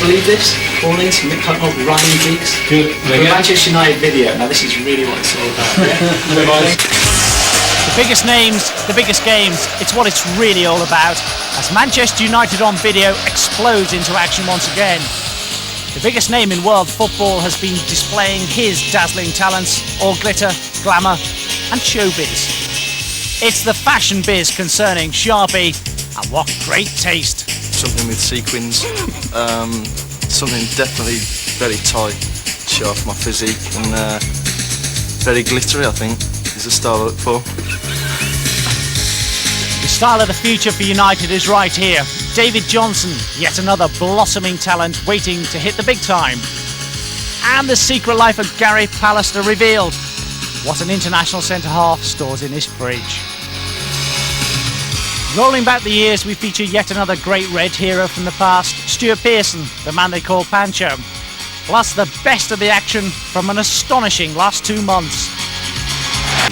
believe this? Call-ins, Mick Hucknall, Ryan Giggs. Good. The Manchester United video. Now this is really what it's all about. Yeah? The biggest names, the biggest games, it's what it's really all about. As Manchester United on video explodes into action once again. The biggest name in world football has been displaying his dazzling talents, all glitter, glamour and showbiz. It's the fashion biz concerning Sharpe, and what great taste. Something with sequins, something definitely very tight, show off my physique, and very glittery, I think, is the style I look for. The style of the future for United is right here. David Johnson, yet another blossoming talent waiting to hit the big time. And the secret life of Gary Pallister revealed. What an international centre-half stores in his fridge. Rolling back the years, we feature yet another great red hero from the past, Stuart Pearson, the man they call Pancho. Plus the best of the action from an astonishing last 2 months.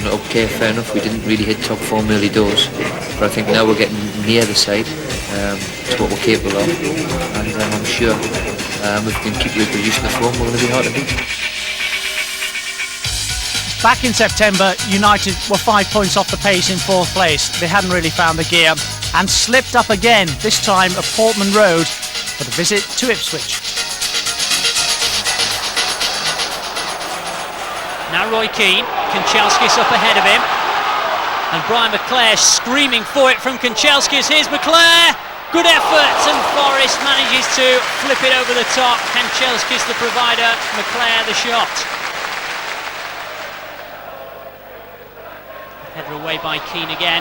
Okay, fair enough, we didn't really hit top form early doors, but I think now we're getting near the side to what we're capable of, and I'm sure if we can keep reproducing the form, we're going to be hard to beat. Back in September, United were 5 points off the pace in 4th place. They hadn't really found the gear and slipped up again, this time at Portman Road for the visit to Ipswich. Now Roy Keane, Kanchelskis up ahead of him, and Brian McClare screaming for it from Kanchelskis. Here's McClare, good effort, and Forrest manages to flip it over the top. Kanchelskis the provider, McClare the shot. Header away by Keane again.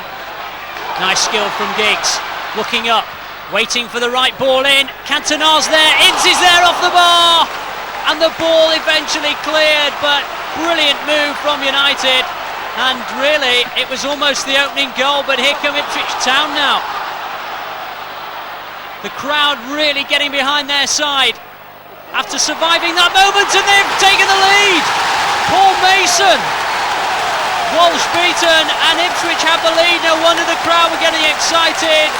Nice skill from Giggs, looking up, waiting for the right ball in. Cantona's there, Ince is there off the bar, and the ball eventually cleared, but brilliant move from United, and really it was almost the opening goal, but here come Ipswich Town now. The crowd really getting behind their side after surviving that moment, and they've taken the lead. Paul Mason, Walsh beaten, and Ipswich have the lead. No wonder the crowd were getting excited.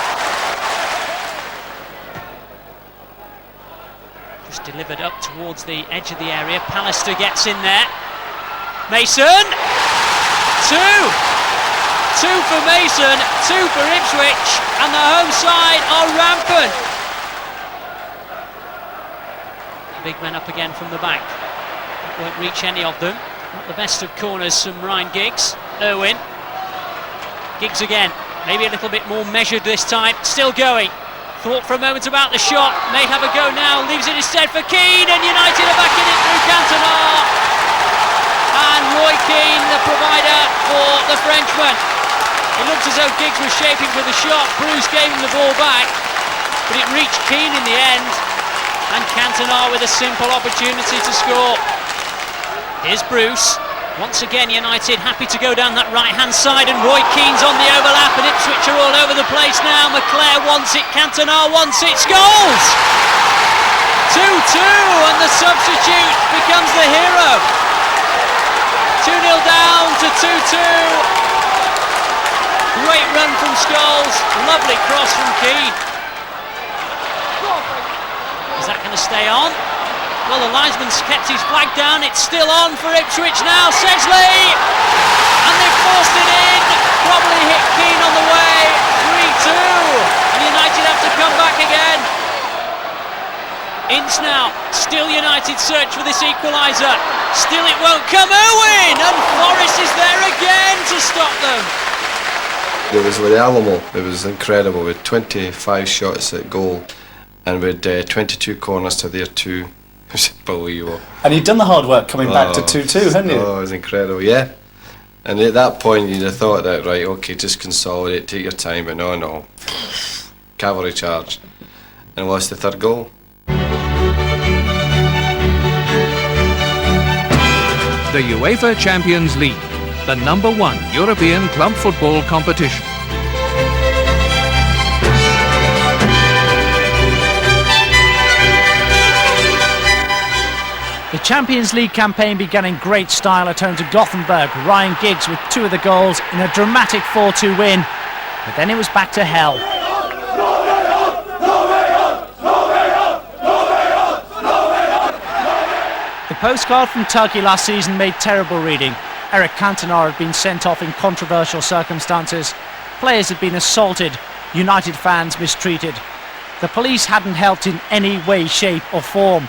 Just delivered up towards the edge of the area. Pallister gets in there. Mason, two for Mason, 2 for Ipswich, and the home side are rampant. Big men up again from the back. That won't reach any of them. Not the best of corners from Ryan Giggs. Irwin, Giggs again, maybe a little bit more measured this time, still going. Thought for a moment about the shot, may have a go now, leaves it instead for Keane, and United are back in it through Cantona. And Roy Keane, the provider for the Frenchman. It looked as though Giggs was shaping for the shot. Bruce gave him the ball back, but it reached Keane in the end, and Cantona with a simple opportunity to score. Here's Bruce. Once again, United happy to go down that right-hand side, and Roy Keane's on the overlap, and Ipswich are all over the place now. McClare wants it, Cantona wants it, scores! 2-2, and the substitute becomes the hero. 2-0 down to 2-2. Great run from Scholes, lovely cross from Keane. Is that going to stay on? Well, the linesman's kept his flag down, it's still on for Ipswich now, Sedgley! And they've forced it in, probably hit Keane on the way, 3-2, and United have to come back again. Ince now, still United search for this equaliser, still it won't come, Irwin! And Forrest is there again to stop them. It was with the Alamo, it was incredible, with 25 shots at goal, and with 22 corners to their 2. It was unbelievable. And you'd done the hard work coming back to 2-2, hadn't you? Oh, it was incredible, yeah. And at that point you'd have thought that, right, okay, just consolidate, take your time, but no. Cavalry charge. And lost the 3rd goal. The UEFA Champions League, the #1 European club football competition. The Champions League campaign began in great style at home to Gothenburg. Ryan Giggs with 2 of the goals in a dramatic 4-2 win. But then it was back to hell. postcard from Turkey last season made terrible reading. Eric Cantona had been sent off in controversial circumstances. Players had been assaulted. United fans mistreated. The police hadn't helped in any way, shape or form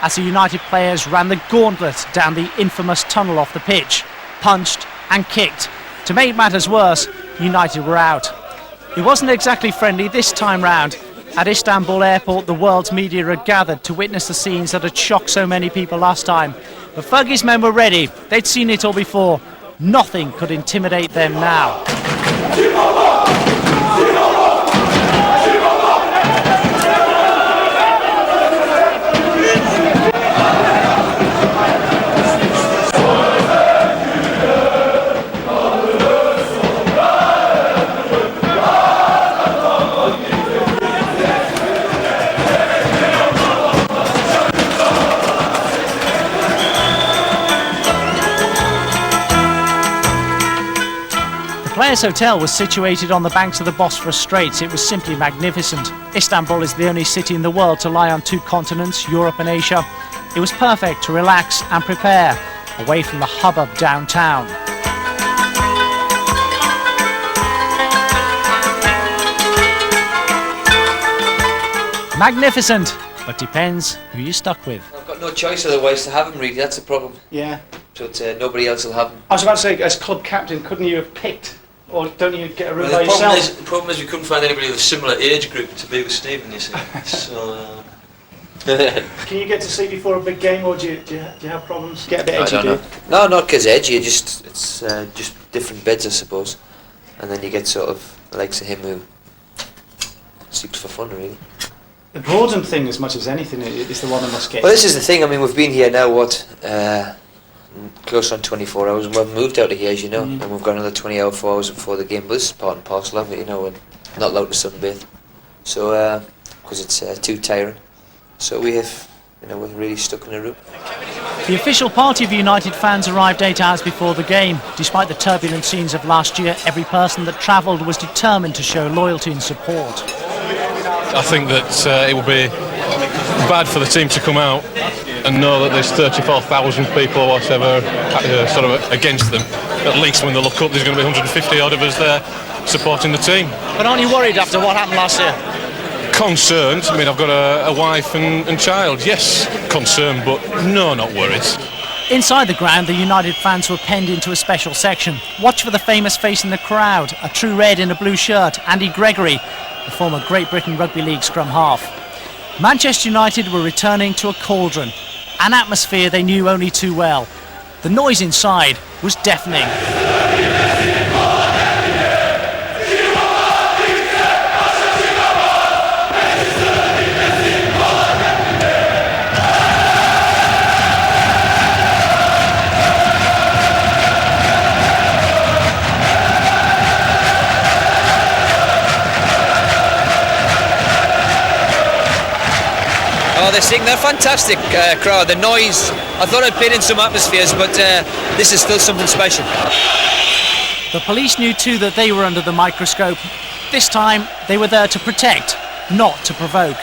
as the United players ran the gauntlet down the infamous tunnel off the pitch, punched and kicked. To make matters worse, United were out. It wasn't exactly friendly this time round. At Istanbul airport, the world's media had gathered to witness the scenes that had shocked so many people last time. But Fergie's men were ready. They'd seen it all before. Nothing could intimidate them now. The Players' Hotel was situated on the banks of the Bosphorus Straits. It was simply magnificent. Istanbul is the only city in the world to lie on two continents, Europe and Asia. It was perfect to relax and prepare, away from the hubbub downtown. Magnificent, but depends who you're stuck with. I've got no choice otherwise to have him, really. That's the problem. Yeah. But nobody else will have him. I was about to say, as club captain, couldn't you have picked? Or don't you get a room by the yourself? the problem is we couldn't find anybody of a similar age group to be with Stephen, you see. So, Can you get to sleep before a big game, or do you have problems? Get a bit edgy, I don't know. No, not because edgy. It's just different beds, I suppose. And then you get sort of the likes of him who sleeps for fun, really. The boredom thing, as much as anything, is the one that must get. Well, this is the thing. I mean, we've been here now, close on 24 hours, and we've moved out of here, as you know, and we've got another 4 hours before the game. But this is part and parcel of it, you know, and not allowed to sunbathe. So, because it's too tiring. So we have, we're really stuck in a room. The official party of United fans arrived 8 hours before the game. Despite the turbulent scenes of last year, every person that travelled was determined to show loyalty and support. I think that it will be bad for the team to come out and know that there's 34,000 people or whatever sort of against them. At least when they look up, there's going to be 150 odd of us there supporting the team. But aren't you worried after what happened last year? Concerned. I mean, I've got a wife and child. Yes, concerned, but no, not worried. Inside the ground, the United fans were penned into a special section. Watch for the famous face in the crowd, a true red in a blue shirt, Andy Gregory, the former Great Britain Rugby League scrum half. Manchester United were returning to a cauldron, an atmosphere they knew only too well. The noise inside was deafening. Oh, they're fantastic crowd. The noise, I thought I'd been in some atmospheres, but this is still something special. The police knew too that they were under the microscope. This time, they were there to protect, not to provoke.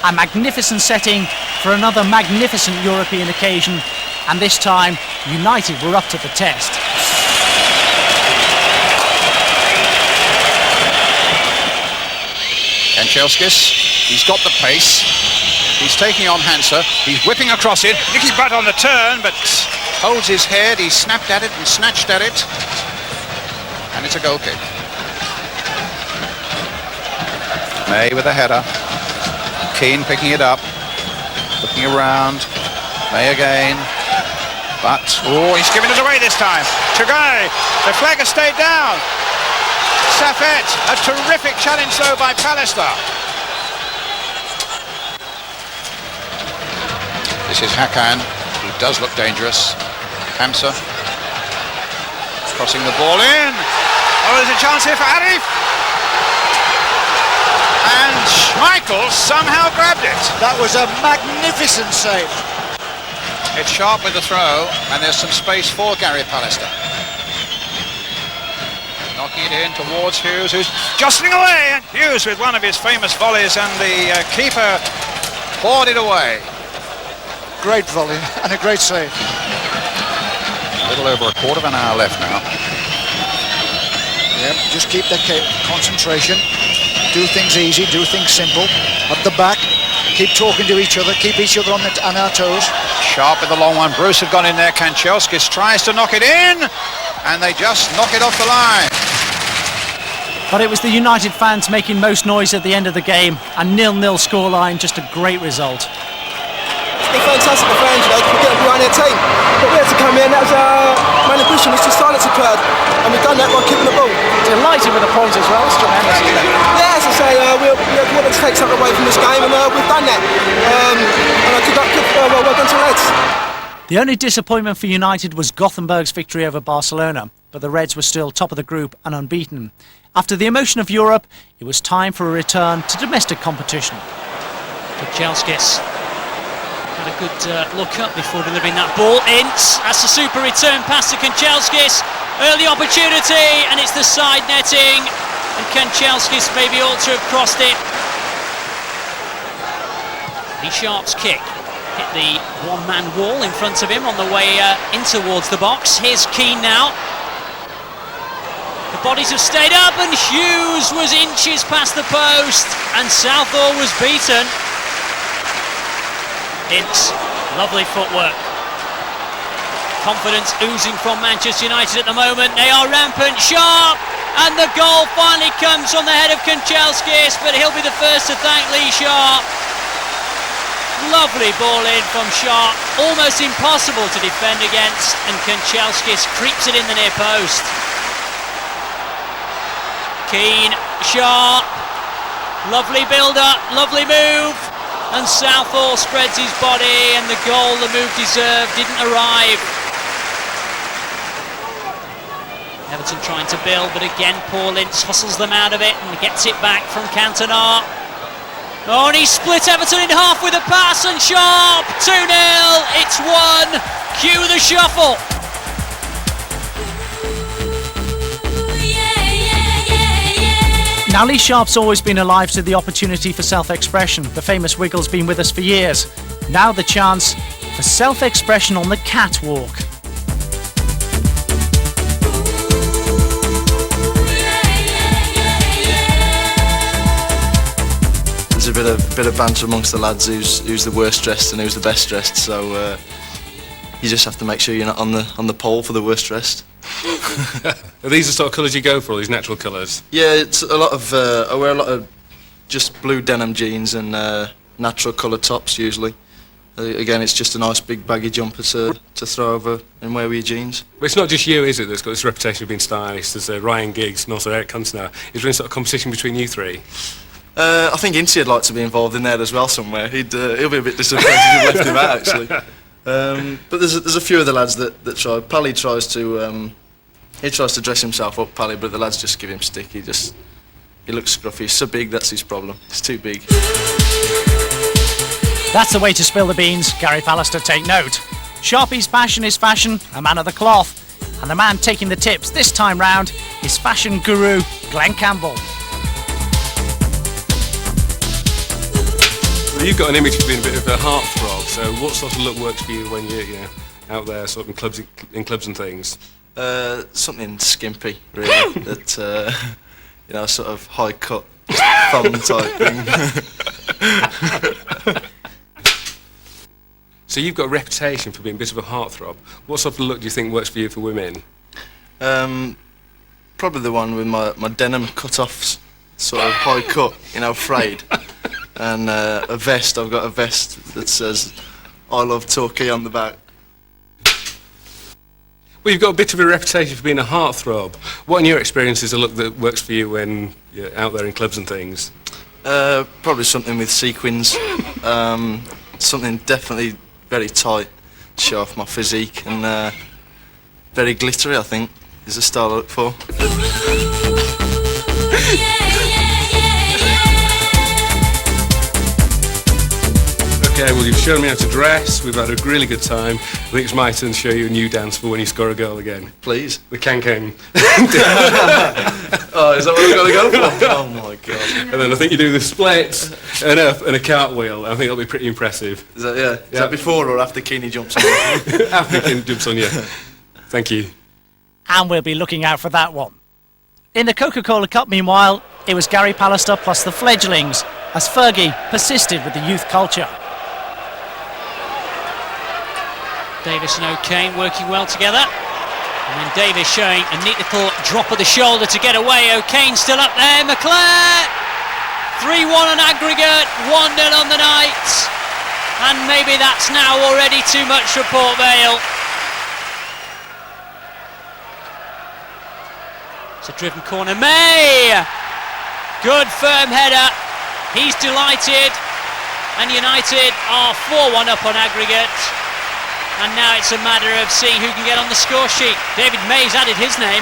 A magnificent setting for another magnificent European occasion, and this time, United were up to the test. Kanchelskis, he's got the pace. He's taking on Hansa. He's whipping across it. Nicky Butt on the turn, but holds his head. He snapped at it and snatched at it. And it's a goal kick. May with a header. Keane picking it up. Looking around. May again. But, he's given it away this time. Tagay. The flag has stayed down. Safet. A terrific challenge though by Pallister. This is Hakan, who does look dangerous. Hamza crossing the ball in. Oh, there's a chance here for Arif. And Schmeichel somehow grabbed it. That was a magnificent save. It's Sharpe with the throw, and there's some space for Gary Pallister. Knocking it in towards Hughes, who's jostling away. And Hughes with one of his famous volleys, and the keeper poured it away. great volley and a great save. A little over a quarter of an hour left now. Yep, just keep the concentration. Do things easy, do things simple. At the back, keep talking to each other, keep each other on our toes. Sharpe with the long one. Bruce had gone in there. Kanchelskis tries to knock it in, and they just knock it off the line. But it was the United fans making most noise at the end of the game, and 0-0 scoreline, just a great result. It's been fantastic, the fans, to get behind their team. But we had to come in, that was our main ambition, was to silence the crowd. And we've done that by keeping the ball. Delighted with the points as well, it's tremendous, isn't it? Yeah, as I say, we wanted to take something away from this game, and we've done that. Well done to the Reds. The only disappointment for United was Gothenburg's victory over Barcelona, but the Reds were still top of the group and unbeaten. After the emotion of Europe, it was time for a return to domestic competition. Kanchelskis had a good look up before delivering that ball. Ince, that's a super return pass to Kanchelskis. Early opportunity, and it's the side netting. And Kanchelskis maybe ought to have crossed it. Lee Sharpe's kick hit the one-man wall in front of him on the way in towards the box. Here's Keane now. The bodies have stayed up, and Hughes was inches past the post, and Southall was beaten. Ince, lovely footwork. Confidence oozing from Manchester United at the moment. They are rampant. Sharpe, and the goal finally comes on the head of Kanchelskis, but he'll be the first to thank Lee Sharpe. Lovely ball in from Sharpe, almost impossible to defend against, and Kanchelskis creeps it in the near post. Keane, Sharpe, lovely build-up, lovely move, and Southall spreads his body, and the goal the move deserved didn't arrive. Everton trying to build, but again Paul Ince hustles them out of it and gets it back from Cantona. Oh, and he split Everton in half with a pass, and Sharpe, 2-0, it's 1, cue the shuffle. Now, Lee Sharpe's always been alive to the opportunity for self-expression. The famous Wiggle's been with us for years. Now the chance for self-expression on the catwalk. There's a bit of banter amongst the lads who's the worst dressed and who's the best dressed. So you just have to make sure you're not on the pole for the worst dressed. Are these the sort of colours you go for, these natural colours? Yeah, it's a lot of. I wear a lot of just blue denim jeans and natural colour tops usually. Again, it's just a nice big baggy jumper to throw over and wear with your jeans. But it's not just you, is it, that's got this reputation of being stylish? There's Ryan Giggs and also Eric Cantona. Is there any sort of competition between you three? I think Ince would like to be involved in there as well somewhere. He'll be a bit disappointed if you left him out actually. But there's a few of the lads that try. Pally tries to. He tries to dress himself up, Pally, but the lads just give him stick. He looks scruffy. He's so big, that's his problem. He's too big. That's the way to spill the beans. Gary Pallister, take note. Sharpie's passion is fashion, a man of the cloth. And the man taking the tips this time round is fashion guru Glenn Campbell. Well, you've got an image of being a bit of a heartthrob, so what sort of look works for you when you're out there sort of in clubs and things? Something skimpy, really. That sort of high cut thumb type thing. So you've got a reputation for being a bit of a heartthrob. What sort of look do you think works for you for women? Probably the one with my denim cut-offs, sort of high cut, frayed, and a vest. I've got a vest that says "I love Torquay" on the back. Well, you've got a bit of a reputation for being a heartthrob. What, in your experience, is a look that works for you when you're out there in clubs and things? Probably something with sequins. Something definitely very tight to show off my physique, and very glittery, I think, is the style I look for. Okay, well, you've shown me how to dress. We've had a really good time. I think it's my turn to show you a new dance for when you score a goal again. Please. The can-can. Oh, Oh, is that what I've got to go for? Oh my god. And then I think you do the splits and a cartwheel. I think that'll be pretty impressive. Is that, yeah? Is that before or after Keeney jumps on? After Keeney jumps on, yeah. Thank you. And we'll be looking out for that one. In the Coca-Cola Cup, meanwhile, it was Gary Pallister plus the fledglings, as Fergie persisted with the youth culture. Davis and O'Kane working well together. And then Davis showing a neat little drop of the shoulder to get away. O'Kane still up there. McClare! 3-1 on aggregate, 1-0 on the night. And maybe that's now already too much for Port Vale. It's a driven corner. May! Good firm header. He's delighted. And United are 4-1 up on aggregate. And now it's a matter of seeing who can get on the score sheet. David May's added his name.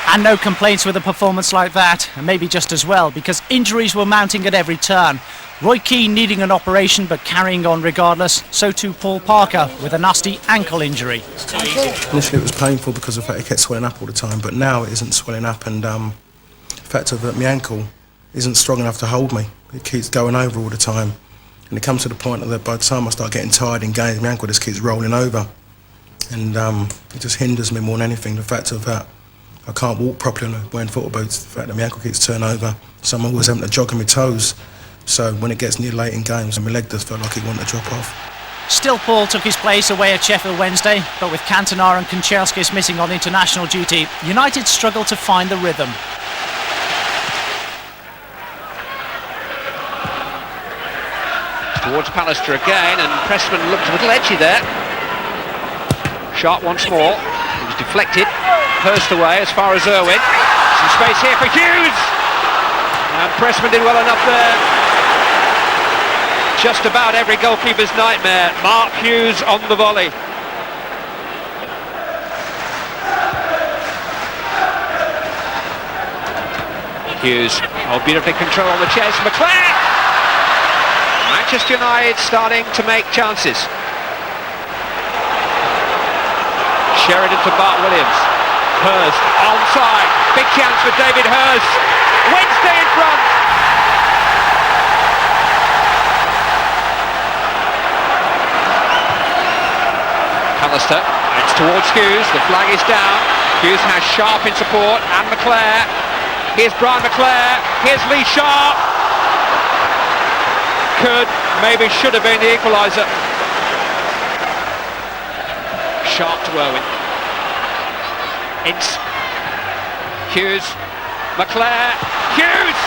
And no complaints with a performance like that, and maybe just as well, because injuries were mounting at every turn. Roy Keane needing an operation but carrying on regardless, so too Paul Parker with a nasty ankle injury. Initially it was painful because of the fact it kept swelling up all the time, but now it isn't swelling up, and the fact of that my ankle isn't strong enough to hold me. It keeps going over all the time. And it comes to the point that by the time I start getting tired in games, my ankle just keeps rolling over. And it just hinders me more than anything. The fact of that I can't walk properly wearing football boots, the fact that my ankle keeps turning over. So I'm always having to jog on my toes. So when it gets near late in games, my leg does feel like it wants to drop off. Still Paul took his place away at Sheffield Wednesday, but with Cantona and Kanchelskis missing on international duty, United struggled to find the rhythm. Towards Pallister again, and Pressman looked a little edgy there. Sharpe once more. It was deflected. Hurst away as far as Irwin. Some space here for Hughes. And Pressman did well enough there. Just about every goalkeeper's nightmare. Mark Hughes on the volley. Hughes, beautifully controlled on the chest. McClare! Manchester United starting to make chances. Sheridan to Bart Williams. Hurst onside. Big chance for David Hurst. Wednesday in front. Pallister. It's towards Hughes. The flag is down. Hughes has Sharpe in support and McClare. Here's Brian McClare. Here's Lee Sharpe. Could, maybe should have been the equaliser. Sharpe to Irwin. Ince. Hughes. McClare. Hughes!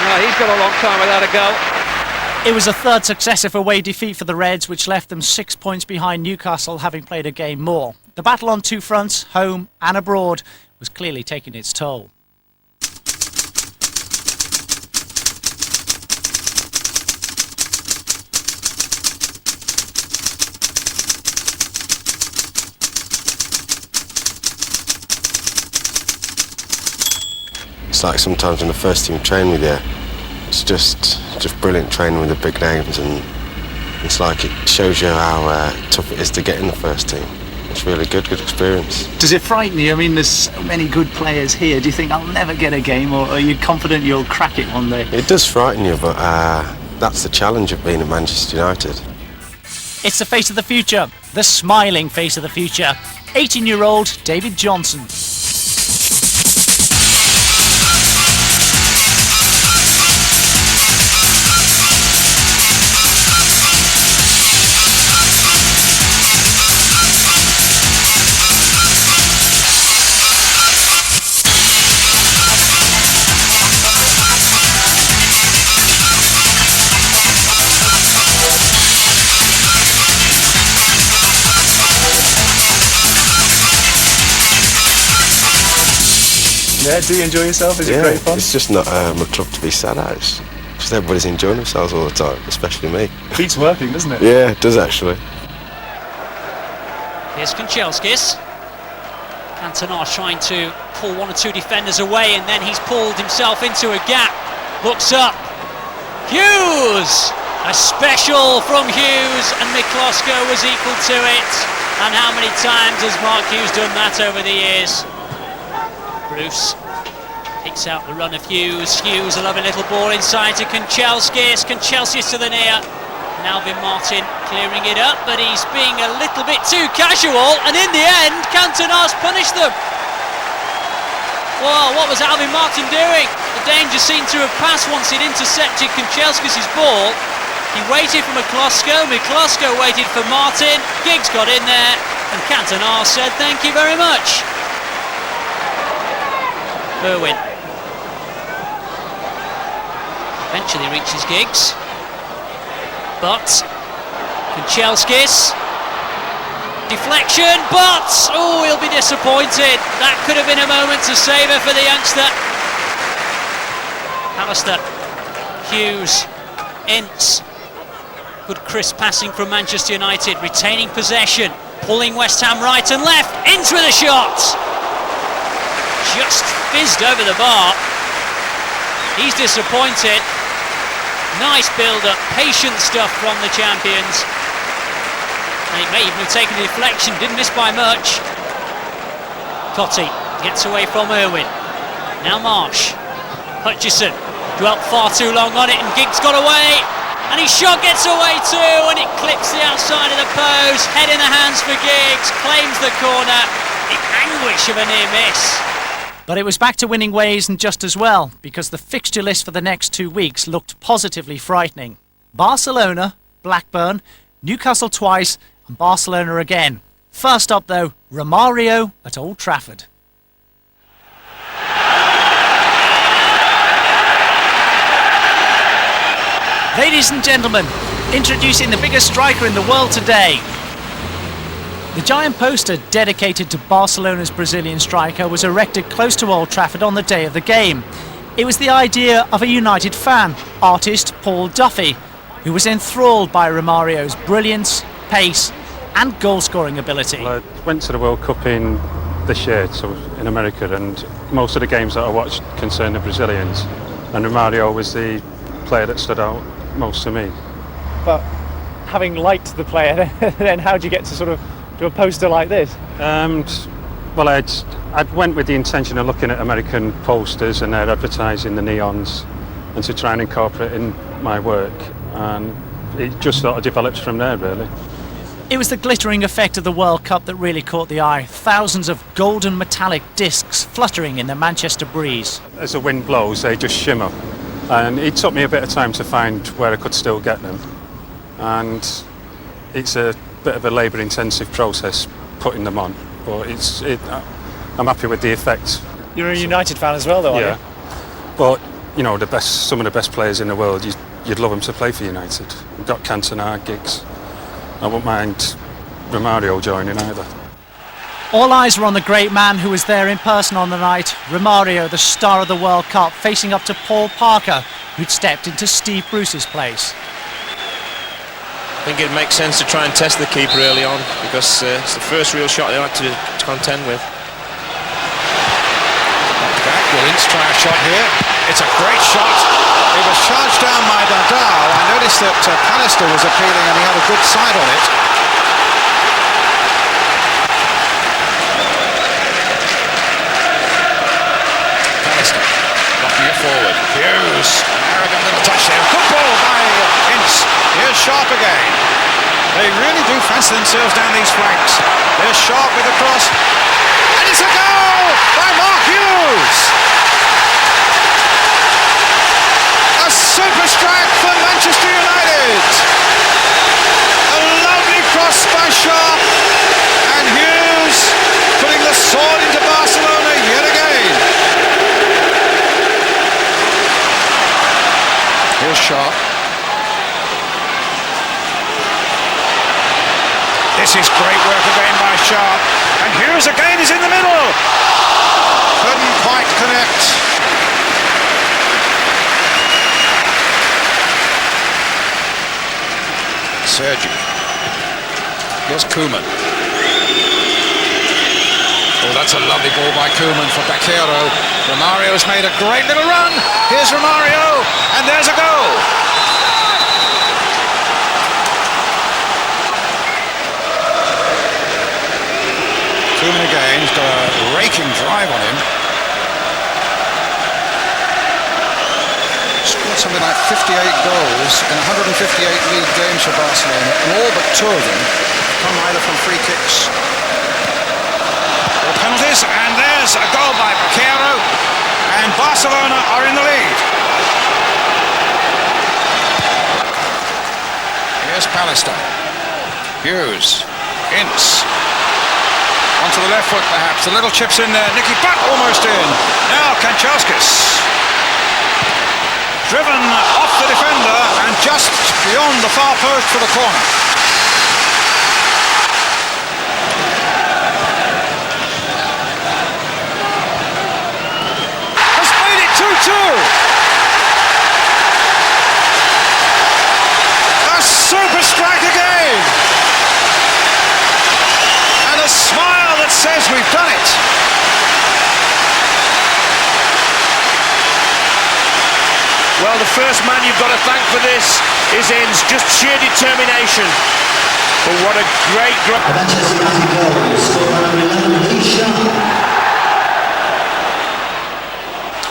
No, he's got a long time without a goal. It was a third successive away defeat for the Reds, which left them 6 points behind Newcastle, having played a game more. The battle on two fronts, home and abroad, was clearly taking its toll. It's like sometimes when the first team train with you, it's just brilliant training with the big names, and it's like it shows you how tough it is to get in the first team. It's really good experience. Does it frighten you? I mean, there's so many good players here. Do you think I'll never get a game, or are you confident you'll crack it one day? It does frighten you, but that's the challenge of being at Manchester United. It's the face of the future, the smiling face of the future, 18-year-old David Johnson. Yeah, do you enjoy yourself? Is it great fun? It's just not a club to be sad at. It's just everybody's enjoying themselves all the time, especially me. Beats working, doesn't it? Yeah, it does actually. Here's Kanchelskis. Cantona trying to pull one or two defenders away, and then he's pulled himself into a gap. Looks up. Hughes! A special from Hughes, and Miklosko was equal to it. And how many times has Mark Hughes done that over the years? Bruce picks out the run of Hughes. Hughes, a lovely little ball inside to Kanchelskis. Kanchelskis to the near. Alvin Martin clearing it up, but he's being a little bit too casual, and in the end, Cantona's punished them. Well, what was Alvin Martin doing? The danger seemed to have passed once he'd intercepted Kanchelskis' ball. He waited for McCloskey. McCloskey waited for Martin. Giggs got in there, and Cantona said thank you very much. Irwin eventually reaches Giggs. But Kanchelskis, deflection, but he'll be disappointed. That could have been a moment to savour for the youngster. Pallister, Hughes, Ince. Good crisp passing from Manchester United, retaining possession, pulling West Ham right and left. Ince with a shot, just fizzed over the bar. He's disappointed. Nice build-up, patient stuff from the champions. And it may even have taken a deflection, didn't miss by much. Cottee gets away from Irwin. Now Marsh. Hutchison dwelt far too long on it, and Giggs got away. And his shot gets away too, and it clips the outside of the post. Head in the hands for Giggs, claims the corner. The anguish of a near miss. But it was back to winning ways and just as well, because the fixture list for the next 2 weeks looked positively frightening. Barcelona, Blackburn, Newcastle twice, and Barcelona again. First up though, Romario at Old Trafford. Ladies and gentlemen, introducing the biggest striker in the world today. The giant poster dedicated to Barcelona's Brazilian striker was erected close to Old Trafford on the day of the game. It was the idea of a United fan, artist Paul Duffy, who was enthralled by Romario's brilliance, pace and goal-scoring ability. Well, I went to the World Cup in this year, so in America, and most of the games that I watched concerned the Brazilians, and Romario was the player that stood out most to me. But having liked the player, then how do you get to sort of do a poster like this? Well, I went with the intention of looking at American posters and their advertising, the neons, and to try and incorporate in my work, and it just sort of developed from there, really. It was the glittering effect of the World Cup that really caught the eye. Thousands of golden metallic discs fluttering in the Manchester breeze. As the wind blows, they just shimmer, and it took me a bit of time to find where I could still get them, and it's a bit of a labour-intensive process putting them on, but I'm happy with the effect. You're a United fan as well, though, aren't you? But you know, some of the best players in the world, you'd love them to play for United. We've got Cantona, Giggs. I wouldn't mind Romario joining either. All eyes were on the great man who was there in person on the night, Romario, the star of the World Cup, facing up to Paul Parker, who'd stepped into Steve Bruce's place. I think it makes sense to try and test the keeper early on, because it's the first real shot they like to contend with. Back, will Ince try a shot here? It's a great shot. It was charged down by Nadal. I noticed that Pallister was appealing and he had a good side on it. Pallister knocking it forward. Hughes, arrogant little touch there. Good ball by Ince. Here's Sharpe again. They really do fancy themselves down these flanks. There's Sharpe with a cross. And it's a goal by Mark Hughes. A super strike for Manchester United. A lovely cross by Sharpe. And Hughes putting the sword into Barcelona yet again. Here's Sharpe. This is great work again by Sharpe. And Hughes again is in the middle. Couldn't quite connect. Sergi. Here's Koeman. Oh, that's a lovely ball by Koeman for Bakero. Romario's made a great little run. Here's Romario. And there's a goal. Koeman again, he's got a raking drive on him. Scored something like 58 goals in 158 league games for Barcelona, and all but 2 of them come either from free kicks or penalties. And there's a goal by Vaquero, and Barcelona are in the lead. Here's Pallister. Hughes. Ince. Onto the left foot perhaps. The little chips in there. Nicky Butt almost in. Now Kanchelskis. Driven off the defender and just beyond the far post for the corner. Has made it 2-2. A super strike again. And a smile that says we've done it. Well, the first man you've got to thank for this is Ince, just sheer determination. But what a great...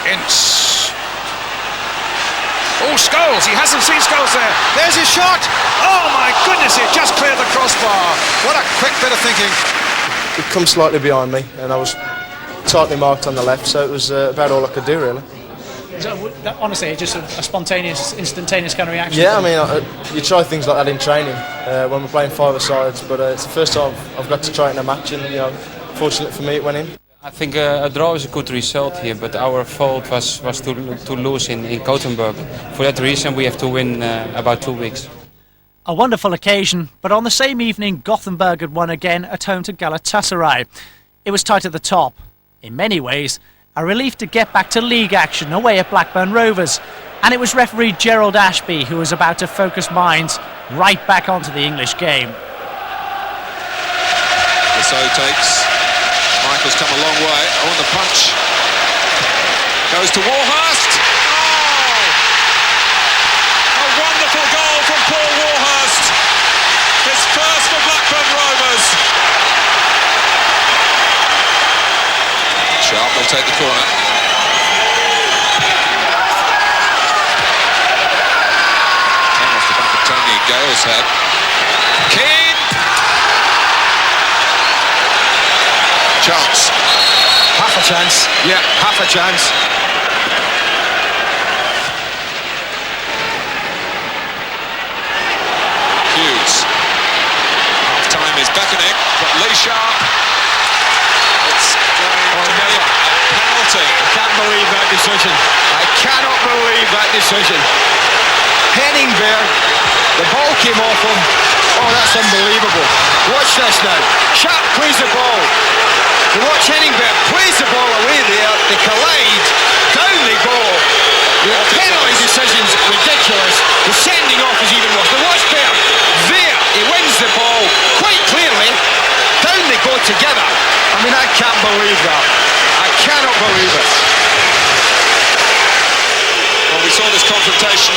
Ince. Oh, Scholes, he hasn't seen Scholes there. There's his shot. Oh my goodness, it just cleared the crossbar. What a quick bit of thinking. He'd come slightly behind me and I was tightly marked on the left, so it was about all I could do really. So, honestly, it's just a spontaneous, instantaneous kind of reaction. Yeah, I mean, you try things like that in training when we're playing 5-a-sides, but it's the first time I've got to try it in a match, and fortunate for me, it went in. I think a draw is a good result here, but our fault was to lose in Gothenburg. For that reason, we have to win about 2 weeks. A wonderful occasion, but on the same evening, Gothenburg had won again at home to Galatasaray. It was tight at the top. In many ways, a relief to get back to league action away at Blackburn Rovers. And it was referee Gerald Ashby who was about to focus minds right back onto the English game. So takes. Michael's come a long way. Oh, and the punch goes to Warhurst. Oh! A wonderful goal from Paul Warhurst. His first for Blackburn Rovers. Sharpe will take the corner. Came off the back of Tony Gale's head. Keane. Chance. Half a chance. Yeah, half a chance. Hughes. Half time is beckoning, but Lee Sharpe. It's going to be a penalty. I can't believe that decision. I cannot believe that decision. Henningberg, the ball came off him. Oh, that's unbelievable. Watch this now. Sharpe plays the ball. You watch Henningberg plays the ball away there. They collide. Down they go. The penalty decision's ridiculous. The sending off is even worse. But watch Berg. There, he wins the ball quite clearly. Down they go together. I mean, I can't believe that. I cannot believe it. Well, we saw this confrontation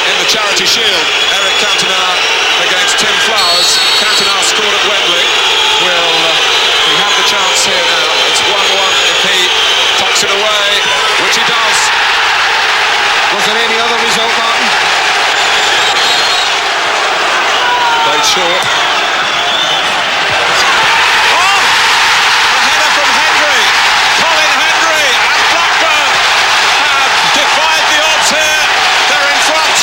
in the Charity Shield. Eric Cantona against Tim Flowers. Cantona scored at Wembley. Will he have the chance here now? It's 1-1 if he tucks it away, which he does. Was there any other result, Martin? Played short. Oh! A header from Hendry. Colin Hendry and Blackburn have defied the odds here. They're in front.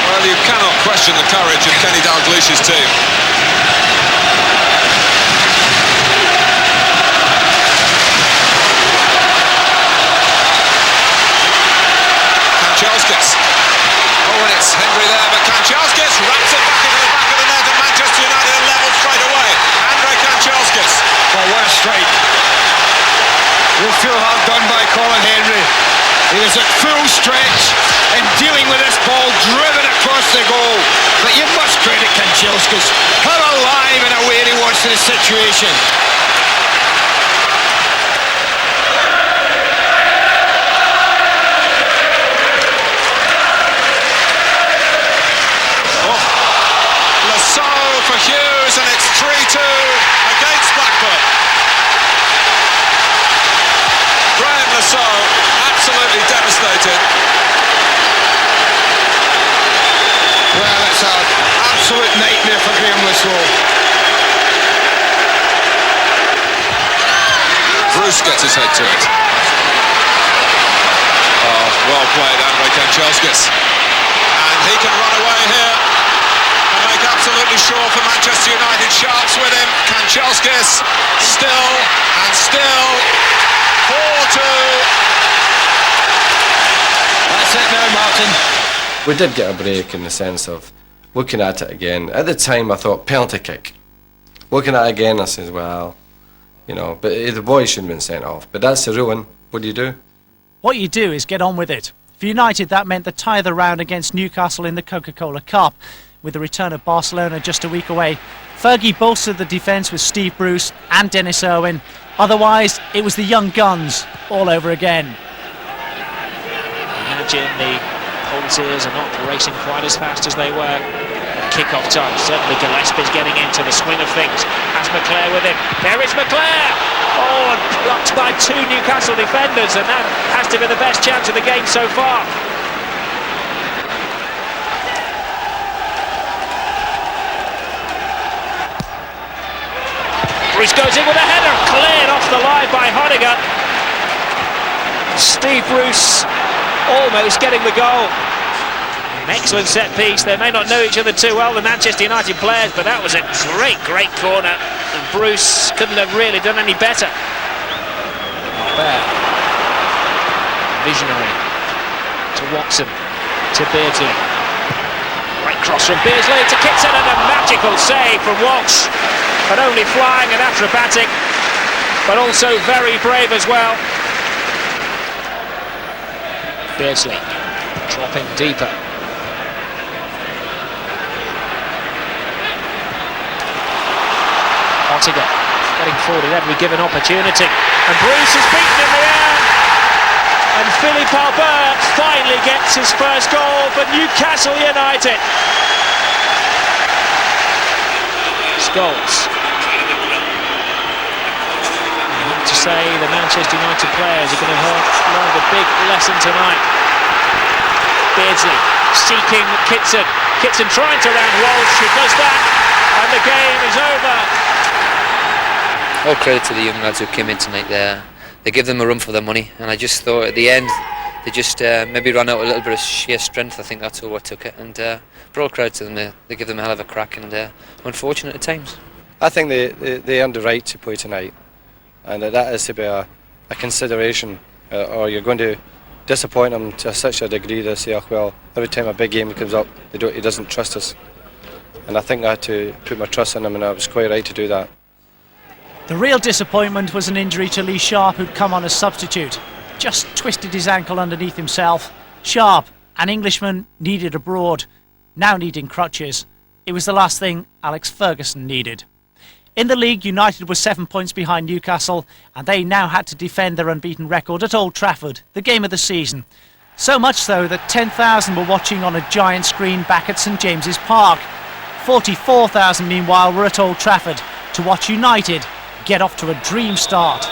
Well, you cannot question the courage of Kenny Dalglish's team. Kanchelskis. Oh, and it's Hendry there, but Kanchelskis wraps it back into the back of the net, and Manchester United are level straight away. Andrei Kanchelskis. Well, what a strike. We'll feel hard done by Colin Hendry. He was at full stretch and dealing with this ball driven across the goal. But you must credit Kanchelskis. How alive and aware he was to the situation. For Hughes, and it's 3-2 so absolutely devastated. Well, it's an absolute nightmare for Graham Whistle. Bruce gets his head to it. Oh, well played, Andrei Kanchelskis. And he can run away here and make absolutely sure for Manchester United. Sharpe's with him. Kanchelskis still and still. 4-2. That's it now, Martin. We did get a break in the sense of looking at it again. At the time I thought penalty kick. Looking at it again I said, well, you know, but the boy shouldn't have been sent off. But that's the ruin. What do you do? What you do is get on with it. For United, that meant the tie of the round against Newcastle in the Coca-Cola Cup. With the return of Barcelona just a week away, Fergie bolstered the defence with Steve Bruce and Dennis Irwin. Otherwise, it was the young guns all over again. Imagine the Pallister are not racing quite as fast as they were. Kick-off time, certainly Gillespie's getting into the swing of things. Has McClare with him. There is McClare! Oh, and blocked by two Newcastle defenders, and that has to be the best chance of the game so far. Bruce goes in with a header, cleared off the line by Honegger. Steve Bruce almost getting the goal. An excellent set piece. They may not know each other too well, the Manchester United players, but that was a great corner, and Bruce couldn't have really done any better. Bad. Visionary to Watson, to Beardsley. Right cross from Beardsley to Kitson, and a magical save from Walsh. Not only flying and acrobatic, but also very brave as well. Beardsley dropping deeper. Ottinger getting forward at every given opportunity, and Bruce is beaten in the air, and Philippe Albert finally gets his first goal for Newcastle United. Scholes. I have to say the Manchester United players are going to have learned a big lesson tonight. Beardsley seeking Kitson. Kitson trying to round Walsh, who does that, and the game is over. All credit to the young lads who came in tonight there. They give them a run for their money, and I just thought at the end they just maybe ran out a little bit of sheer strength. I think that's all what took it, and for all credit to them, they give them a hell of a crack, and unfortunate at times. I think they earned the right to play tonight, and that is to be a consideration, or you're going to disappoint them to such a degree they say, oh, well, every time a big game comes up, he doesn't trust us. And I think I had to put my trust in him, and I was quite right to do that. The real disappointment was an injury to Lee Sharpe, who'd come on as substitute. Just twisted his ankle underneath himself. Sharpe, an Englishman needed abroad, now needing crutches. It was the last thing Alex Ferguson needed. In the league, United were 7 points behind Newcastle, and they now had to defend their unbeaten record at Old Trafford, the game of the season. So much so that 10,000 were watching on a giant screen back at St James's Park. 44,000 meanwhile were at Old Trafford to watch United get off to a dream start.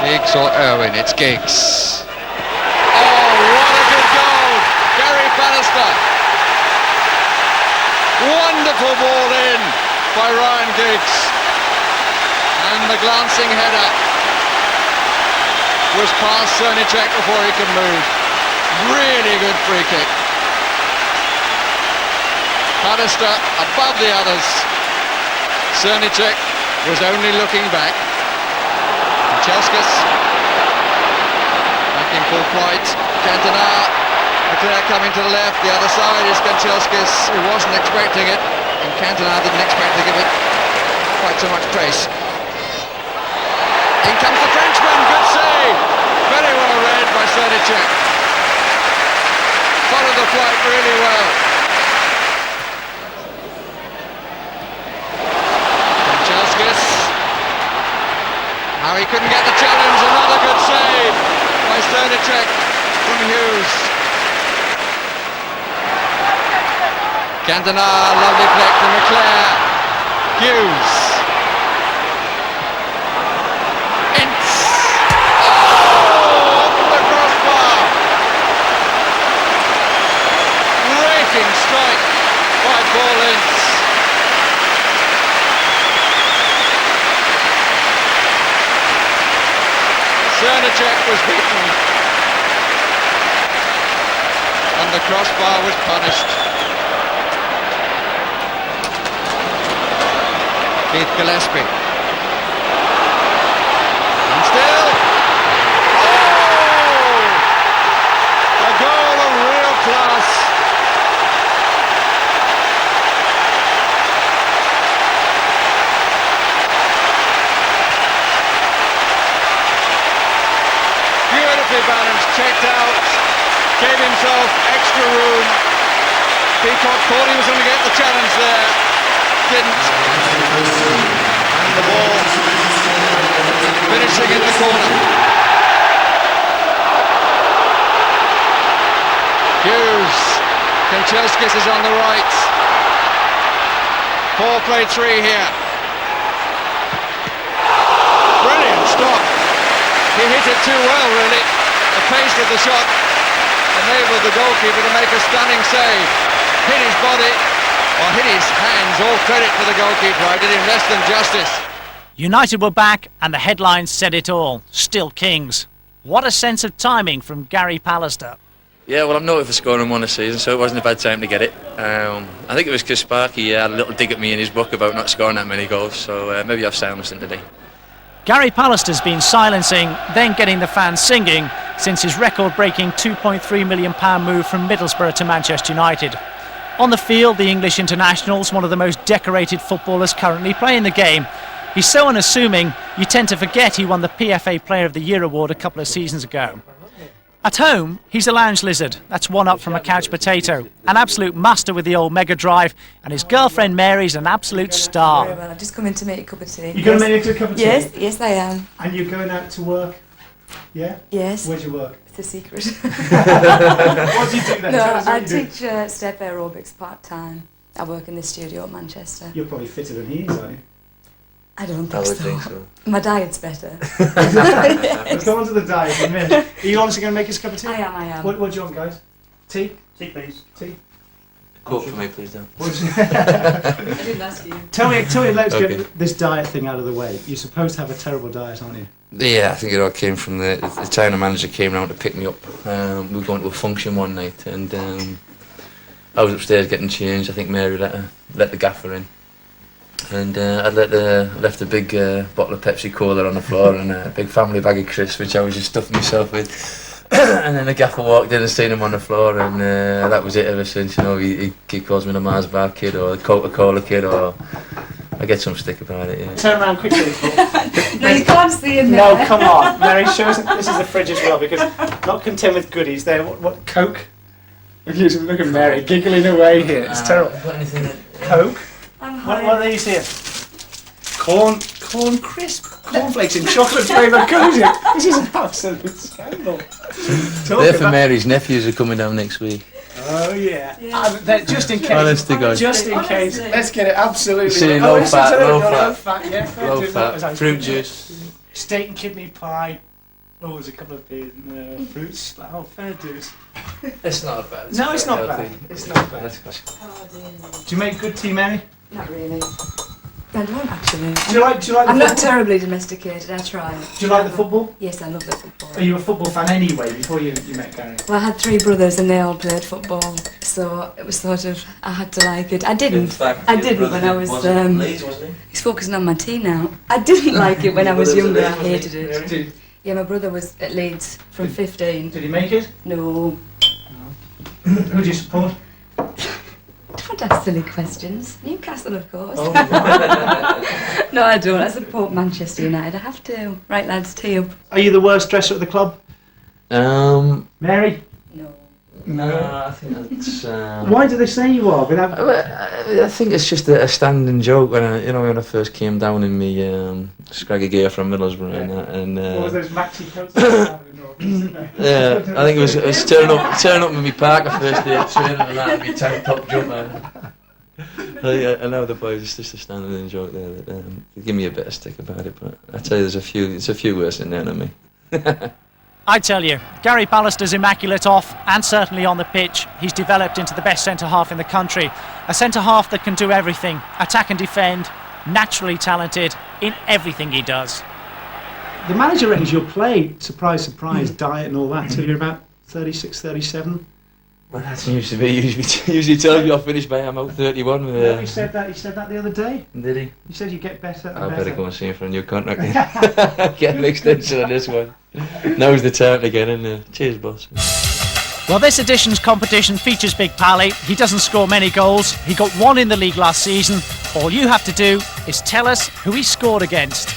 Giggs or Irwin? It's Giggs. Oh, what a good goal! Gary Pallister. Wonderful ball in by Ryan Giggs. And the glancing header was past Cernicek before he could move. Really good free kick. Pallister above the others. Cernicek was only looking back. Kanchelskis back in full flight. Cantona, McClare coming to the left. The other side is Kanchelskis, who wasn't expecting it, and Cantona didn't expect to give it quite so much pace. In comes the Frenchman. Good save. Very well read by Cernicek. Followed the flight really well. Now he couldn't get the challenge, another good save by Cernicek from Hughes. Cantona, lovely flick to McClare. Hughes. Ince. Jurnicek was beaten. And the crossbar was punished. Keith Gillespie. And still. Oh! A goal of real class. Beautifully balanced, checked out, gave himself extra room. Peacock thought he was going to get the challenge there, didn't. And the ball finishing in the corner. Hughes, Kanchelskis is on the right. 4-play-3 here. Brilliant stop. He hit it too well, really. The pace of the shot enabled the goalkeeper to make a stunning save. Hit his body, or hit his hands. All credit to the goalkeeper. I did him less than justice. United were back and the headlines said it all. Still kings. What a sense of timing from Gary Pallister. Yeah, well, I'm noted for scoring one a season, so it wasn't a bad time to get it. I think it was because Sparky had a little dig at me in his book about not scoring that many goals, so maybe I've silenced him today. Gary Pallister's been silencing, then getting the fans singing since his record-breaking £2.3 million move from Middlesbrough to Manchester United. On the field, the English international's one of the most decorated footballers currently playing the game. He's so unassuming, you tend to forget he won the PFA Player of the Year award a couple of seasons ago. At home, he's a lounge lizard. That's one up from a couch potato. An absolute master with the old Mega Drive, and his girlfriend Mary's an absolute star. Very well. I've just come in to make a cup of tea. You're going to make a cup of tea? Yes, I am. And you're going out to work? Yeah? Yes. Where do you work? It's a secret. What do you do then? No, I teach step aerobics part-time. I work in the studio at Manchester. You're probably fitter than he is, aren't you? I don't think so. My diet's better. Let's go on to the diet in a minute. Are you honestly going to make us a cup of tea? I am. What do you want, guys? Tea? Tea, please. Tea? Coke for me, please, Dan. I didn't ask you. Tell me, let's Okay. get this diet thing out of the way. You're supposed to have a terrible diet, aren't you? Yeah, I think it all came from the time the manager came round to pick me up. We were going to a function one night, and I was upstairs getting changed. I think Mary let the gaffer in. And I left a big bottle of Pepsi Cola on the floor and a big family bag of crisps, which I was just stuffing myself with. And then the gaffer walked in and seen him on the floor, and that was it ever since. You know, he calls me the Mars Bar kid or the Coca-Cola kid, or I get some stick about it. Yeah. Turn around quickly. No, you can't see him there. No, come on. Mary, show us. This is the fridge as well, because not content with goodies. There, what Coke? Look at Mary giggling away here. It's terrible. Coke. What are these here? Corn crisp, cornflakes in chocolate flavour cozy. This is an absolute scandal. They're for Mary's nephews are coming down next week. Oh yeah. Just in case. Honestly, guys. Just in case. Let's get it absolutely. See, right. low fat. Yeah, Low fat. Fruit juice. Steak and kidney pie. Oh, there's a couple of beers and fruits. Oh, fair dues. It's not bad. No, it's not bad. It's not bad. Oh, dear. Do you make good tea, Mary? Not really. I don't actually. Do you like the I'm not football? terribly domesticated. I try. Do you like the football? Yes, I love the football. Are you a football fan anyway? Before you met Gary? Well, I had 3 brothers and they all played football, so it was sort of I had to like it. I didn't when I was. Leeds, wasn't he? He's focusing on my tea now. I didn't like it when I was younger. I hated it. Yeah, my brother was at Leeds from 15. Did he make it? No. Who do you support? Don't ask silly questions. Newcastle, of course. Oh, No, I don't. I support Manchester United. I have to. Right, lads, tea up. Are you the worst dresser at the club? Mary? No, I think that's. Why do they say you are? I think it's just a standing joke when I first came down in me scraggy gear from Middlesbrough and what was those maxi coats? yeah, I think it was turning up with me Parker first day of training and that, me tank top jumper. I know the boys, it's just a standing joke there. That, they give me a bit of stick about it, but I tell you, it's a few worse in there than me. I tell you, Gary Pallister's immaculate off and certainly on the pitch. He's developed into the best centre-half in the country. A centre-half that can do everything, attack and defend, naturally talented in everything he does. The manager reckons you'll play, surprise, surprise, diet and all that, till you're about 36, 37. Well, that's usually me. Usually tells me I'll finish by I'm out 31. Yeah, he said that the other day. Did he? He said you get better and I better. better go and see him for a new contract. Get an extension on this one. Now's the time to get in there. Cheers, boss. Well, this edition's competition features Big Pally. He doesn't score many goals. He got 1 in the league last season. All you have to do is tell us who he scored against.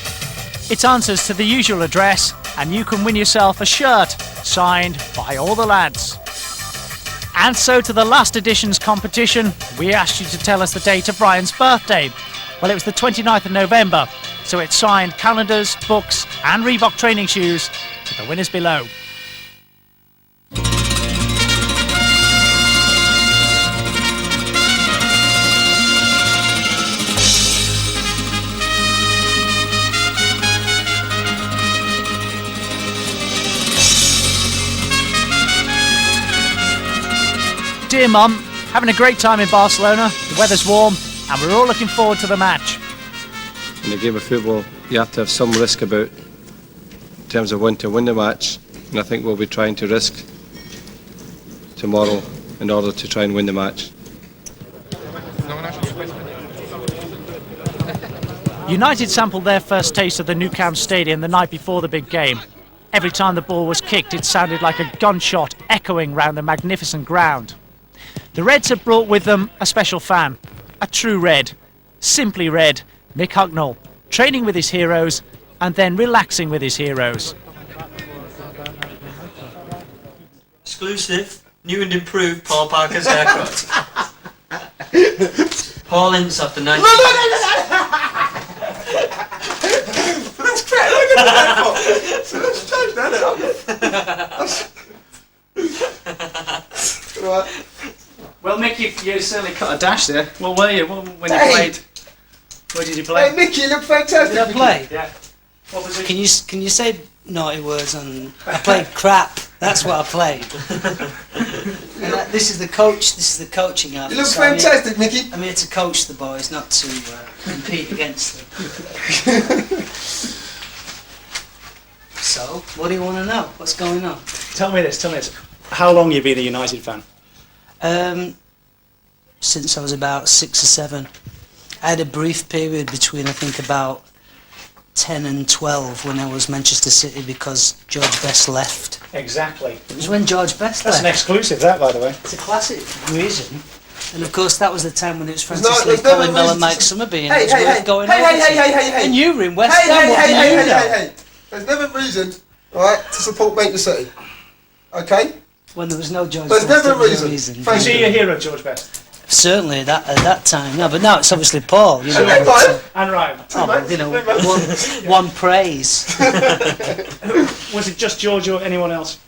It's answers to the usual address, and you can win yourself a shirt signed by all the lads. And so to the last edition's competition, we asked you to tell us the date of Brian's birthday. Well, it was the 29th of November, so it signed calendars, books and Reebok training shoes to the winners below. Dear Mum, having a great time in Barcelona, the weather's warm and we're all looking forward to the match. In a game of football, you have to have some risk about in terms of when to win the match, and I think we'll be trying to risk tomorrow in order to try and win the match. United sampled their first taste of the Newcastle Stadium the night before the big game. Every time the ball was kicked, it sounded like a gunshot echoing round the magnificent ground. The Reds have brought with them a special fan, a true Red, simply Red, Mick Hucknall, training with his heroes and then relaxing with his heroes. Exclusive, new and improved Paul Parker's haircut. Paul hints after 90. No! That's great, look at that. So let's change that up. Right. Well, Mick, you certainly cut a dash there. Well, were you when you played? Where did you play? Hey, Mickey, you look fantastic. Did I play? Yeah. What was it? Can you say naughty words on? I played crap. That's what I played. This is the coach. This is the coaching app. You look fantastic, Mickey. I'm here to coach the boys, not to compete against them. So, what do you want to know? What's going on? Tell me this. How long have you been a United fan? Since I was about 6 or 7. I had a brief period between, I think, about 10 and 12 when I was Manchester City because George Best left. Exactly. It was when George Best That's left. an exclusive, that, by the way. It's a classic reason. And of course, that was the time when it was There's Francis no- Lee, there's never Colin Bell, and reason Mike to- Summerby, and Hey, it was hey, worth hey, going hey, over hey, to. hey, hey, hey. And you were in West Ham, what do you know? Hey. There's never reason, right, to support Manchester City. Okay? When there was no George There's Best, never there was no reason. reason. Is he your hero, George Best? Certainly at that time, no, but now it's obviously Paul. You know, And but, Ryan. And Ryan. oh, but, you know, one praise. Was it just George or anyone else?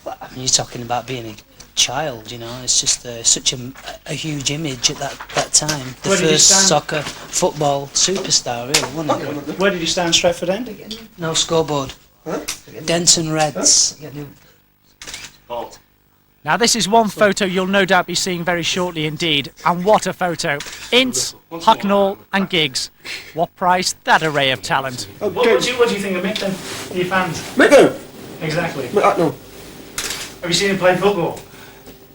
Well, I mean, you're talking about being a child, you know. It's just such a huge image at that time. The Where did you first stand? soccer, football superstar, really, wasn't it? Where did you stand, Stretford End? No scoreboard. Denton Reds. Now this is one photo you'll no doubt be seeing very shortly indeed, and what a photo. Ince, Hucknall and Giggs. What price that array of talent. What do you think of Mick then? Are you fans? Mick who? Exactly. Mick Hucknall. Have you seen him play football?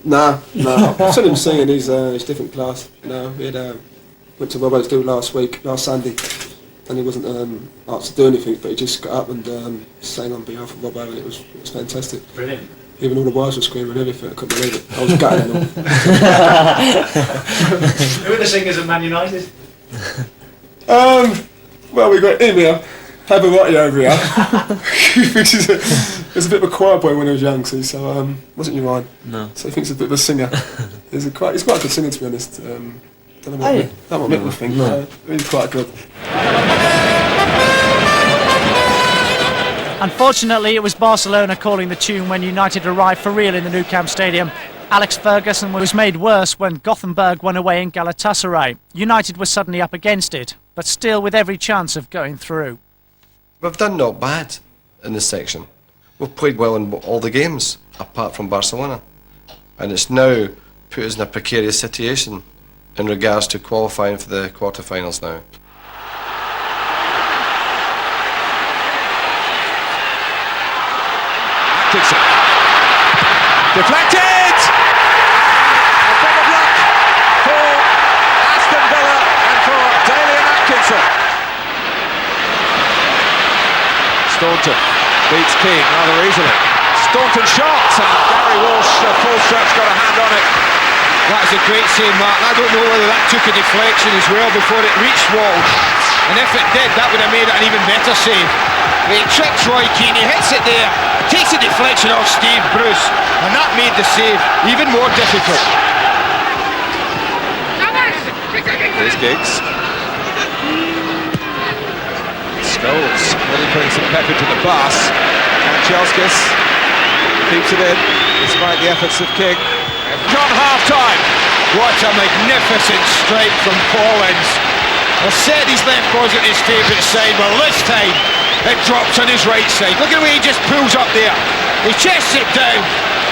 No. I've seen him singing, he's different class. No, we had, went to Robert's do last Sunday, and he wasn't asked to do anything, but he just got up and sang on behalf of Robbo, and it was fantastic. Brilliant. Even all the wives were screaming and everything, I couldn't believe it. I was gutted and all. Who are the singers at Man United? Well, we got him here, Habarotti over here, which is a bit of a quiet boy when he was young, see, so wasn't your mind? No. So he thinks he's a bit of a singer. He's quite a good singer, to be honest. Don't know what Mick would think, but he's quite good. Unfortunately, it was Barcelona calling the tune when United arrived for real in the Nou Camp Stadium. Alex Ferguson was made worse when Gothenburg won away in Galatasaray. United was suddenly up against it, but still with every chance of going through. We've done not bad in this section. We've played well in all the games, apart from Barcelona. And it's now put us in a precarious situation in regards to qualifying for the quarterfinals now. Atkinson. Deflected! A bit of luck for Aston Villa and for Dalian Atkinson. Staunton beats Keane rather easily. Staunton shot, and Gary Walsh, full stretch, got a hand on it. That was a great save, Mark. I don't know whether that took a deflection as well before it reached Walsh. And if it did, that would have made it an even better save. But he tricks Roy Keane, he hits it there, takes a deflection off Steve Bruce, and that made the save even more difficult. Here's Giggs. Scholes really putting some pepper to the bus. Kanchelskis keeps it in, despite the efforts of King. John half-time. What a magnificent strike from Collins. He'll set his left paws at his favourite side, well this time it drops on his right side. Look at the way he just pulls up there. He chests it down.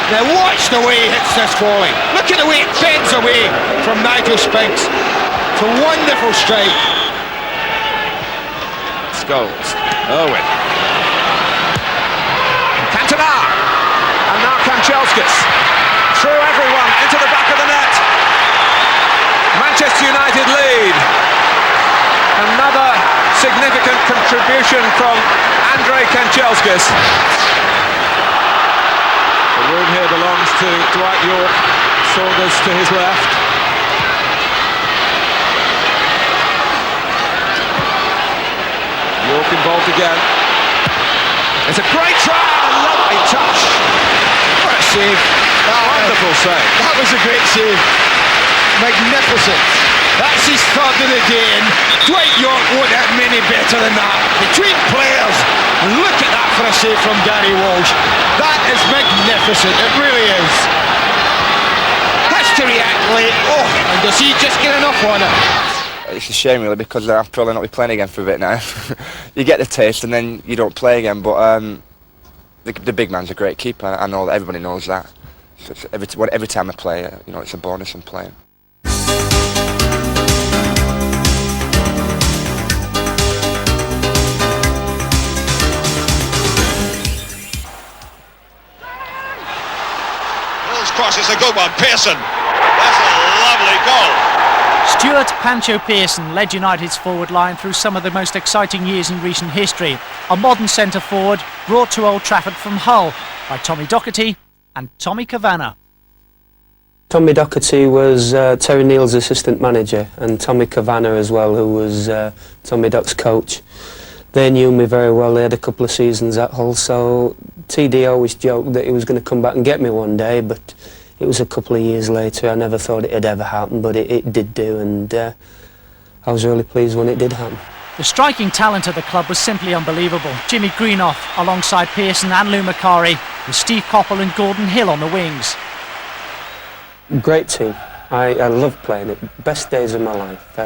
Now watch the way he hits this volley. Look at the way it bends away from Nigel Spinks. It's a wonderful strike. Scholes, Irwin. Cantona. And now Kanchelskis. Through everyone into the back of the net. Manchester United lead. Another significant contribution from Andrei Kanchelskis. The room here belongs to Dwight York. Saunders to his left. York involved again. It's a great try and a lovely touch. What a save. Wonderful save. That was a great save. Magnificent. That's his third of the day, and Dwight York won't have many better than that. Between players, and look at that for a save from Gary Walsh. That is magnificent, it really is. Has to react late. Oh, and does he just get enough on it? It's a shame really, because I'll probably not be playing again for a bit now. You get the taste and then you don't play again, but the big man's a great keeper. I know that, everybody knows that. So every time I play, you know, it's a bonus in playing. Will's cross is a good one. Pearson. That's a lovely goal. Stuart Pancho Pearson led United's forward line through some of the most exciting years in recent history. A modern centre forward brought to Old Trafford from Hull by Tommy Docherty and Tommy Kavanagh. Tommy Docherty was Terry Neal's assistant manager, and Tommy Kavanagh as well, who was Tommy Doc's coach. They knew me very well. They had a couple of seasons at Hull, so TD always joked that he was going to come back and get me one day, but it was a couple of years later. I never thought it had ever happened, but it did do, and I was really pleased when it did happen. The striking talent of the club was simply unbelievable. Jimmy Greenough alongside Pearson and Lou Macari, with Steve Coppell and Gordon Hill on the wings. Great team. I loved playing it. Best days of my life.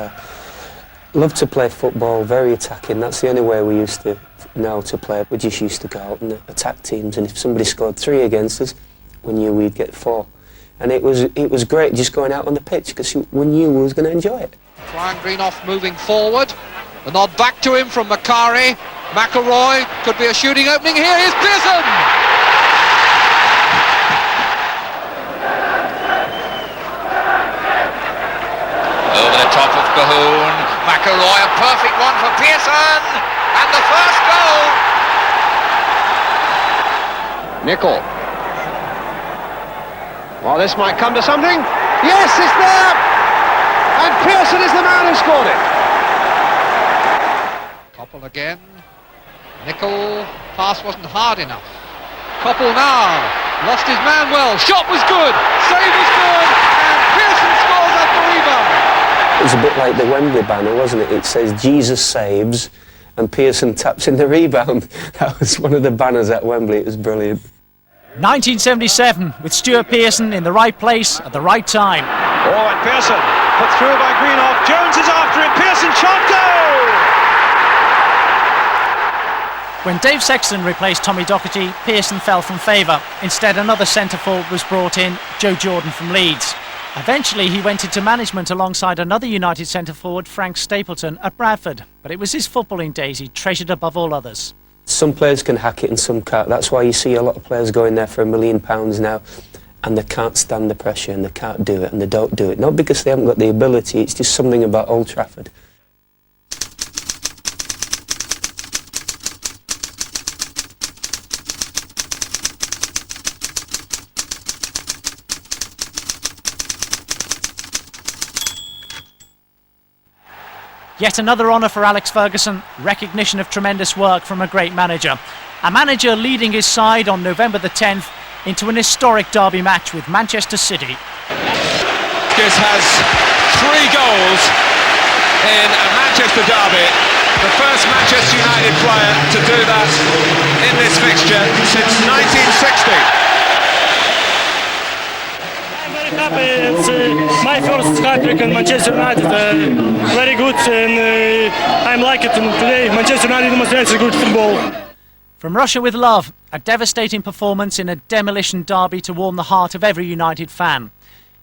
Loved to play football, very attacking. That's the only way we used to know to play. We just used to go out and attack teams, and if somebody scored 3 against us, we knew we'd get 4. And it was great just going out on the pitch, because we knew we was going to enjoy it. Ryan Greenough moving forward. The nod back to him from Macari. McElroy, could be a shooting opening here. Here's Pearson! Over the top of Cahoon. McElroy, a perfect one for Pearson! And the first goal! Nicol. Well, this might come to something. Yes, it's there! And Pearson is the man who scored it. Coppell again. Nicol. Pass wasn't hard enough. Coppell now. Lost his man well. Shot was good. Save was good. And Pearson scores at the rebound. It was a bit like the Wembley banner, wasn't it? It says Jesus saves and Pearson taps in the rebound. That was one of the banners at Wembley. It was brilliant. 1977, with Stuart Pearson in the right place at the right time. Oh, and Pearson put through by Greenough. Jones is after him. Pearson shot, goal! When Dave Sexton replaced Tommy Docherty, Pearson fell from favour. Instead, another centre-forward was brought in, Joe Jordan from Leeds. Eventually, he went into management alongside another United centre-forward, Frank Stapleton, at Bradford. But it was his footballing days he treasured above all others. some players can hack it and some can't. That's why you see a lot of players going there for £1 million now, and they can't stand the pressure and they can't do it and they don't do it. Not because they haven't got the ability, it's just something about Old Trafford. Yet another honour for Alex Ferguson, recognition of tremendous work from a great manager. A manager leading his side on November the 10th into an historic derby match with Manchester City. This has 3 goals in a Manchester derby. The first Manchester United player to do that in this fixture since 1960. Happy. It's my first hat-trick in Manchester United. Very good, and I like it. And today, Manchester United demonstrates good football. From Russia with love, a devastating performance in a demolition derby to warm the heart of every United fan.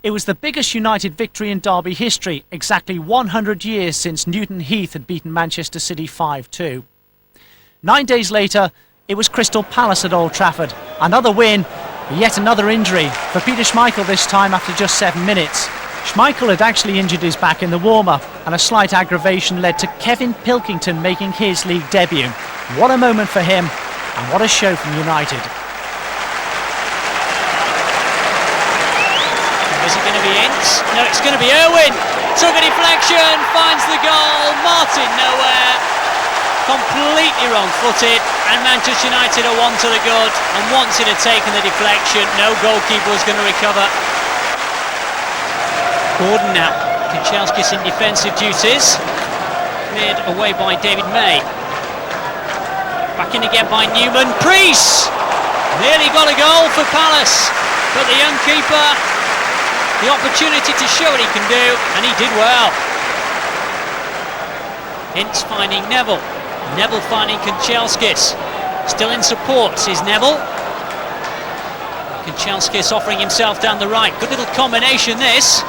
It was the biggest United victory in derby history, exactly 100 years since Newton Heath had beaten Manchester City 5-2. 9 days later, it was Crystal Palace at Old Trafford. Another win. Yet another injury, for Peter Schmeichel this time after just 7 minutes. Schmeichel had actually injured his back in the warm-up, and a slight aggravation led to Kevin Pilkington making his league debut. What a moment for him, and what a show from United. Is it going to be Ince? No, it's going to be Irwin. Took a deflection, finds the goal, Martin nowhere. Completely wrong-footed, and Manchester United are one to the good, and once it had taken the deflection, no goalkeeper was going to recover. Gordon now, Kanchelskis in defensive duties, cleared away by David May. Back in again by Newman, Priest! Nearly got a goal for Palace, but the young keeper, the opportunity to show what he can do, and he did well. Ince finding Neville. Neville finding Kanchelskis. Still in support is Neville. Kanchelskis offering himself down the right. Good little combination this.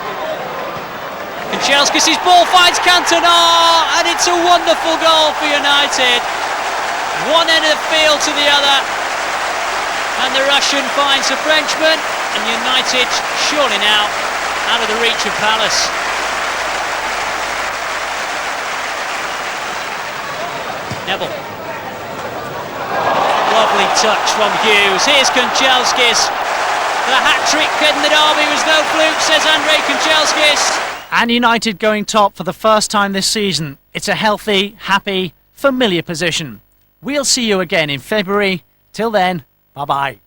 Kanchelskis' ball finds Cantona, and it's a wonderful goal for United. One end of the field to the other, and the Russian finds the Frenchman, and United surely now out of the reach of Palace. Neville. Lovely touch from Hughes. Here's Kanchelskis. The hat-trick in the derby was no fluke, says Andrei Kanchelskis. And United going top for the first time this season. It's a healthy, happy, familiar position. We'll see you again in February. Till then, bye-bye.